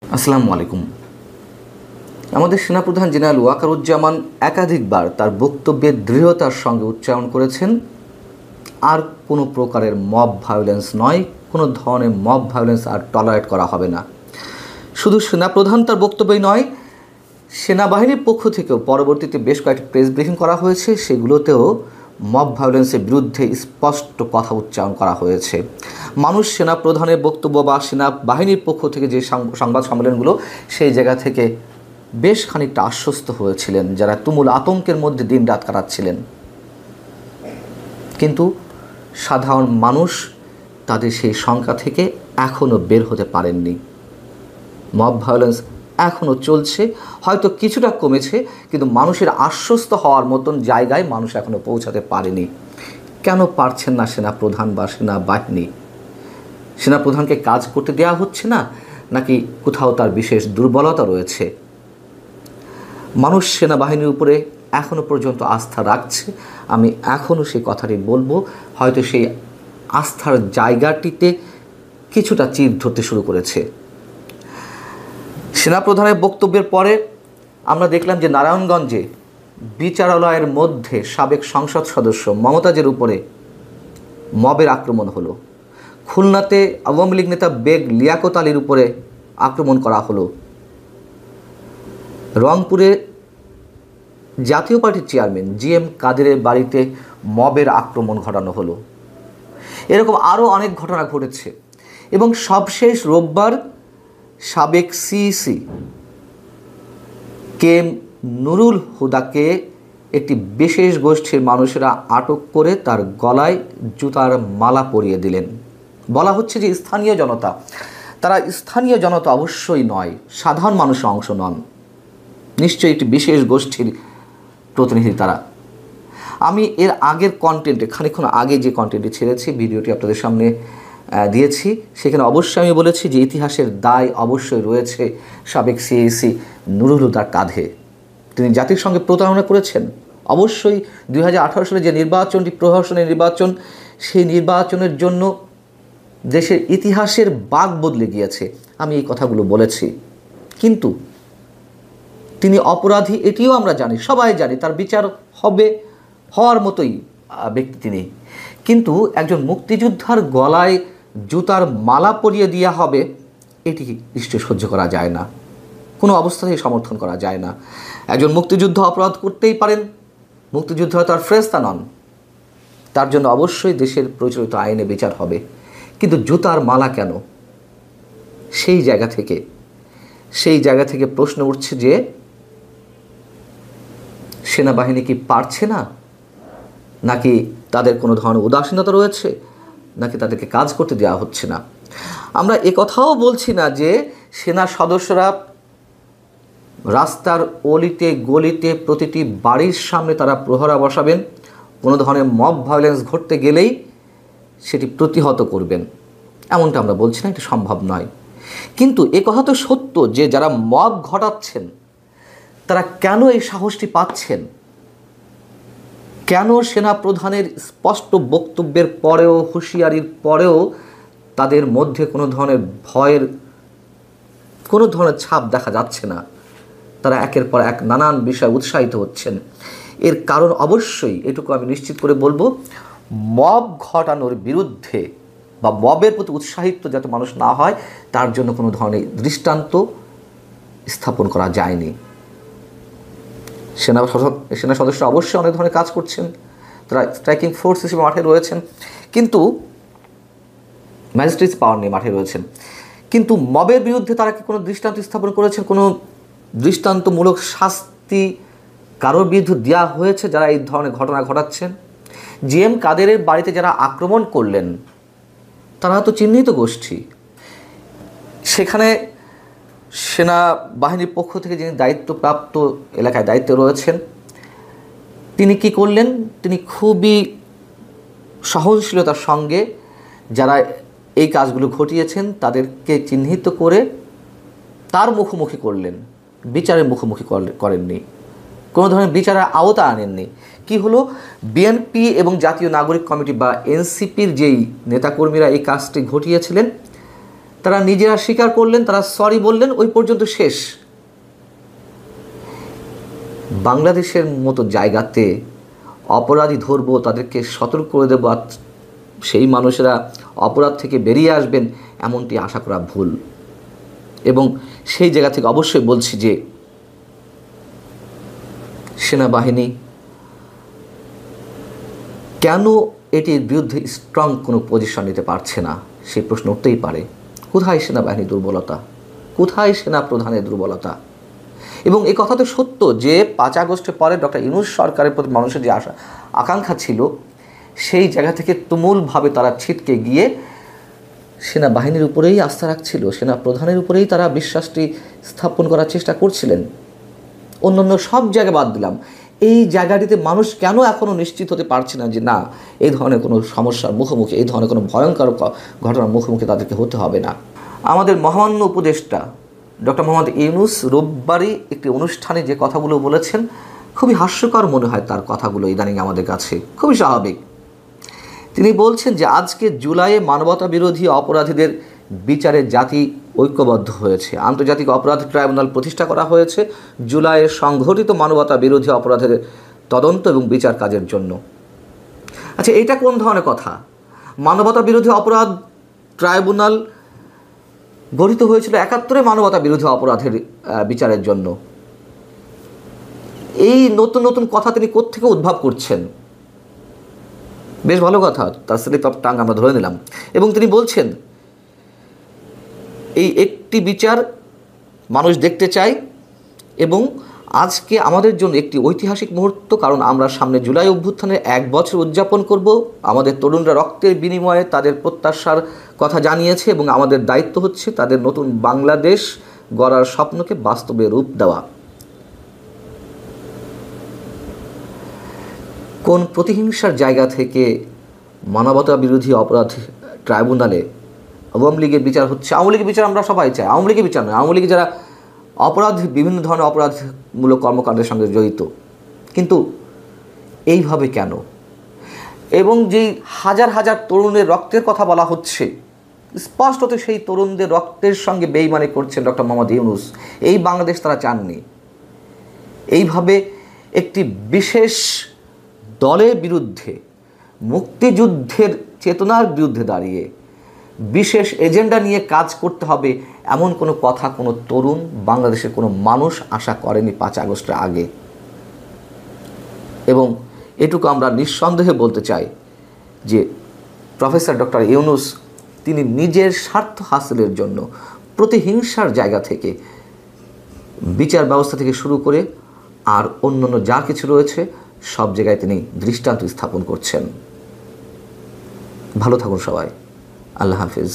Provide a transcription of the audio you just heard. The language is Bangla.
আসসালামু আলাইকুম। আমাদের সেনাপ্রধান জেনারেল ওয়াকারুজ্জামান একাধিকবার তার বক্তব্যের দৃঢ়তার সঙ্গে উচ্চারণ করেছেন, আর কোনো প্রকারের মব ভায়োলেন্স নয়, কোনো ধরনের মব ভায়োলেন্স আর টলারেট করা হবে না। শুধু সেনাপ্রধান তার বক্তব্যই নয়, সেনাবাহিনীর পক্ষ থেকেও পরবর্তীতে বেশ কয়েকটি প্রেস ব্রিফিং করা হয়েছে, সেগুলোতেও মব ভায়োলেন্সের বিরুদ্ধে স্পষ্ট কথা উচ্চারণ করা হয়েছে। মানুষ সেনাপ্রধানের বক্তব্য বা সেনাবাহিনীর পক্ষ থেকে যে সংবাদ সম্মেলনগুলো, সেই জায়গা থেকে বেশ খানিকটা আশ্বস্ত হয়েছিলেন যারা তুমুল আতঙ্কের মধ্যে দিন রাত কাটাচ্ছিলেন। কিন্তু সাধারণ মানুষ তাদের সেই শঙ্কা থেকে এখনও বের হতে পারেননি। মব ভায়োলেন্স এখনও চলছে, হয়তো কিছুটা কমেছে, কিন্তু মানুষের আশ্বস্ত হওয়ার মতন জায়গায় মানুষ এখনও পৌঁছাতে পারেনি। কেন পারছেন না সেনাপ্রধান বা সেনাবাহিনী? সেনাপ্রধানকে কাজ করতে দেওয়া হচ্ছে না, নাকি কোথাও তার বিশেষ দুর্বলতা রয়েছে? মানুষ সেনাবাহিনীর উপরে এখনও পর্যন্ত আস্থা রাখছে। আমি এখনও সেই কথাটি বলবো, হয়তো সেই আস্থার জায়গাটিতে কিছুটা চির ধরতে শুরু করেছে। সেনাপ্রধানের বক্তব্যের পরে আমরা দেখলাম যে নারায়ণগঞ্জে বিচারালয়ের মধ্যে সাবেক সংসদ সদস্য মমতাজের উপরে মবের আক্রমণ হলো। খুলনাতে আওয়ামী লীগ নেতা বেগ লিয়াকত আলীর উপরে আক্রমণ করা হলো। রংপুরে জাতীয় পার্টির চেয়ারম্যান জিএম কাদেরের বাড়িতে মবের আক্রমণ ঘটানো হলো। এরকম আরও অনেক ঘটনা ঘটেছে। এবং সবশেষ রোববার সাবেক সিইসি কে নুরুল হুদাকে একটি বিশেষ গোষ্ঠীর মানুষেরা আটক করে তার গলায় জুতার মালা পরিয়ে দিলেন। বলা হচ্ছে যে স্থানীয় জনতা, তারা স্থানীয় জনতা অবশ্যই নয়, সাধারণ মানুষের অংশ নন, নিশ্চয়ই একটি বিশেষ গোষ্ঠীর প্রতিনিধি তারা। আমি এর আগের কন্টেন্টে, খানিকক্ষণ আগে যে কন্টেন্টটি ছেড়েছি, ভিডিওটি আপনাদের সামনে দিয়েছি, সেখানে অবশ্যই আমি বলেছি যে ইতিহাসের দায় অবশ্যই রয়েছে সাবেক সিইসি নুরুল হুদার কাঁধে। তিনি জাতির সঙ্গে প্রতারণা করেছেন। অবশ্যই 2018 সালে যে নির্বাচনটি প্রহসনের নির্বাচন, সেই নির্বাচনের জন্য দেশের ইতিহাসের বাঁক বদলে গিয়েছে, আমি এই কথাগুলো বলেছি। কিন্তু তিনি অপরাধী এটিও আমরা জানি, সবাই জানি, তার বিচার হবে, হওয়ার মতোই ব্যক্তি তিনি। কিন্তু একজন মুক্তিযোদ্ধার গলায় জুতার মালা পরিয়ে দেওয়া হবে, এটি নিশ্চয়ই সহ্য করা যায় না, কোনো অবস্থাতেই সমর্থন করা যায় না। একজন মুক্তিযুদ্ধ অপরাধ করতেই পারেন, মুক্তিযুদ্ধ তার ফেরেশতা নন, তার জন্য অবশ্যই দেশের প্রচলিত আইনে বিচার হবে। কিন্তু জুতার মালা কেন? সেই জায়গা থেকে প্রশ্ন উঠছে যে সেনাবাহিনী কি পারছে না, নাকি তাদের কোনো ধরনের উদাসীনতা রয়েছে, নাকি তাদেরকে কাজ করতে দেওয়া হচ্ছে না? আমরা কথাও বলছি না যে সেনা সদস্যরা রাস্তার অলিতে গলিতে প্রতিটি বাড়ির সামনে তারা প্রহরা বসাবেন, কোনো ধরনের মব ভায়োলেন্স ঘটতে গেলেই সেটি প্রতিহত করবেন, এমনটা আমরা বলছি না, এটা সম্ভব নয়। কিন্তু কথা তো সত্য যে যারা মব ঘটাচ্ছেন তারা কেন এই সাহসটি পাচ্ছেন? কেন সেনাপ্রধানের স্পষ্ট বক্তব্যের পরেও, হুঁশিয়ারির পরেও তাদের মধ্যে কোনো ধরনের ভয়ের, কোনো ধরনের ছাপ দেখা যাচ্ছে না? তারা একের পর এক নানান বিষয়ে উৎসাহিত হচ্ছেন। এর কারণ অবশ্যই, এটুকু আমি নিশ্চিত করে বলবো, মব ঘটানোর বিরুদ্ধে বা মবের প্রতি উৎসাহিত যাতে মানুষ না হয়, তার জন্য কোনো ধরনের দৃষ্টান্ত স্থাপন করা যায়নি। সেনা সদস্য অবশ্যই অনেক ধরনের কাজ করছেন, তারা স্ট্রাইকিং ফোর্স হিসেবে মাঠে রয়েছেন, কিন্তু ম্যাজিস্ট্রেট পাওয়ার নিয়ে মাঠে রয়েছেন। কিন্তু মবের বিরুদ্ধে তারা কি কোনো দৃষ্টান্ত স্থাপন করেছেন? কোনো দৃষ্টান্তমূলক শাস্তি কারোর বিরুদ্ধে দেওয়া হয়েছে যারা এই ধরনের ঘটনা ঘটাচ্ছেন? জিএম কাদেরের বাড়িতে যারা আক্রমণ করলেন তারা তো চিহ্নিত গোষ্ঠী। সেখানে সেনাবাহিনীর পক্ষ থেকে যিনি দায়িত্বপ্রাপ্ত এলাকায় দায়িত্বে রয়েছেন, তিনি কি করলেন? তিনি খুবই সহনশীলতার সঙ্গে যারা এই কাজগুলো ঘটিয়েছেন তাদেরকে চিহ্নিত করে তার মুখোমুখি করলেন, বিচারের মুখোমুখি করেননি, কোনো ধরনের বিচারের আওতা আনেননি। কি হলো? বিএনপি এবং জাতীয় নাগরিক কমিটি বা এনসিপির যেই নেতাকর্মীরা এই কাজটি ঘটিয়েছিলেন, তারা নিজেরা স্বীকার করলেন, তারা সরি বললেন, ওই পর্যন্ত শেষ। বাংলাদেশের মতো জায়গাতে অপরাধী ধরবো, তাদেরকে সতর্ক করে দেবো, সেই মানুষেরা অপরাধ থেকে বেরিয়ে আসবেন, এমনটি আশা করা ভুল। এবং সেই জায়গা থেকে অবশ্যই বলছি যে সেনাবাহিনী কেন এটির বিরুদ্ধে স্ট্রং কোনো পজিশন নিতে পারছে না, সেই প্রশ্ন উঠতেই পারে। কোথায় সেনাবাহিনীর দুর্বলতা, কোথায় সেনা প্রধানের দুর্বলতা? এবং এই কথা তো সত্য যে 5 আগস্টের পরে ডক্টর ইউনূস সরকারের প্রতি মানুষের যে আকাঙ্ক্ষা ছিল, সেই জায়গা থেকে তুমুলভাবে তারা ছিটকে গিয়ে সেনাবাহিনীর উপরেই আস্থা রাখছিল, সেনা প্রধানের উপরেই তারা বিশ্বাসটি স্থাপন করার চেষ্টা করছিলেন। অন্যান্য সব জায়গা বাদ দিলাম, এই জায়গাটিতে মানুষ কেন এখনও নিশ্চিত হতে পারছে না যে না, এই ধরনের কোনো সমস্যার মুখোমুখি, এই ধরনের কোনো ভয়ঙ্কর ঘটনার মুখোমুখি তাদেরকে হতে হবে না। আমাদের মহামান্য উপদেষ্টা ডক্টর মোহাম্মদ ইউনূস রোববারই একটি অনুষ্ঠানে যে কথাগুলো বলেছেন, খুবই হাস্যকর মনে হয় তার কথাগুলো ইদানিং আমাদের কাছে, খুবই স্বাভাবিক। তিনি বলছেন যে আজকে জুলাইয়ে মানবতা বিরোধী অপরাধীদের বিচারে জাতি ঐক্যবদ্ধ হয়েছে, আন্তর্জাতিক অপরাধ ট্রাইব্যুনাল প্রতিষ্ঠা করা হয়েছে জুলাইয়ে সংঘটিত মানবতা বিরোধী অপরাধের তদন্ত এবং বিচার কাজের জন্য। আচ্ছা, এটা কোন ধরনের কথা? মানবতা বিরোধী অপরাধ ট্রাইব্যুনাল গঠিত হয়েছিল 71-এ মানবতা বিরোধী অপরাধের বিচারের জন্য। এই নতুন নতুন কথা তিনি কোত্থেকে উদ্ভব করছেন? বেশ ভালো কথা, তার স্লিপ অফ টাং আমরা ধরে নিলাম। এবং তিনি বলছেন এই একটি বিচার মানুষ দেখতে চায় এবং আজকে আমাদের জন্য একটি ঐতিহাসিক মুহূর্ত, কারণ আমরা সামনে জুলাই অভ্যুত্থানের 1 বছর উদযাপন করব। আমাদের তরুণরা রক্তের বিনিময়ে তাদের প্রত্যাশার কথা জানিয়েছে এবং আমাদের দায়িত্ব হচ্ছে তাদের নতুন বাংলাদেশ গড়ার স্বপ্নকে বাস্তবে রূপ দেওয়া। কোন প্রতিহিংসার জায়গা থেকে মানবতা বিরোধী অপরাধ ট্রাইব্যুনালে আওয়ামী লীগের বিচার হচ্ছে? আওয়ামী লীগের বিচার আমরা সবাই চাই, আওয়ামী লীগের বিচার নয়, আওয়ামী লীগের যারা অপরাধ, বিভিন্ন ধরনের অপরাধমূলক কর্মকাণ্ডের সঙ্গে জড়িত, কিন্তু এইভাবে কেন? এবং যেই হাজার হাজার তরুণের রক্তের কথা বলা হচ্ছে, স্পষ্টত সেই তরুণদের রক্তের সঙ্গে বেইমানি করছেন ডক্টর মোহাম্মদ ইউনূস। এই বাংলাদেশ তারা চাননি। এইভাবে একটি বিশেষ দলের বিরুদ্ধে, মুক্তিযুদ্ধের চেতনার বিরুদ্ধে দাঁড়িয়ে বিশেষ এজেন্ডা নিয়ে কাজ করতে হবে, এমন কোনো কথা কোনো তরুণ, বাংলাদেশের কোনো মানুষ আশা করেনি 5 আগস্টের আগে। এবং এটুকু আমরা নিঃসন্দেহে বলতে চাই যে প্রফেসর ডক্টর ইউনূস তিনি নিজের স্বার্থ হাসিলের জন্য প্রতিহিংসার জায়গা থেকে, বিচার ব্যবস্থা থেকে শুরু করে আর অন্যান্য যা কিছু রয়েছে সব জায়গায় তিনি দৃষ্টান্ত স্থাপন করছেন। ভালো থাকুন সবাই, আল্লাহ হাফিজ।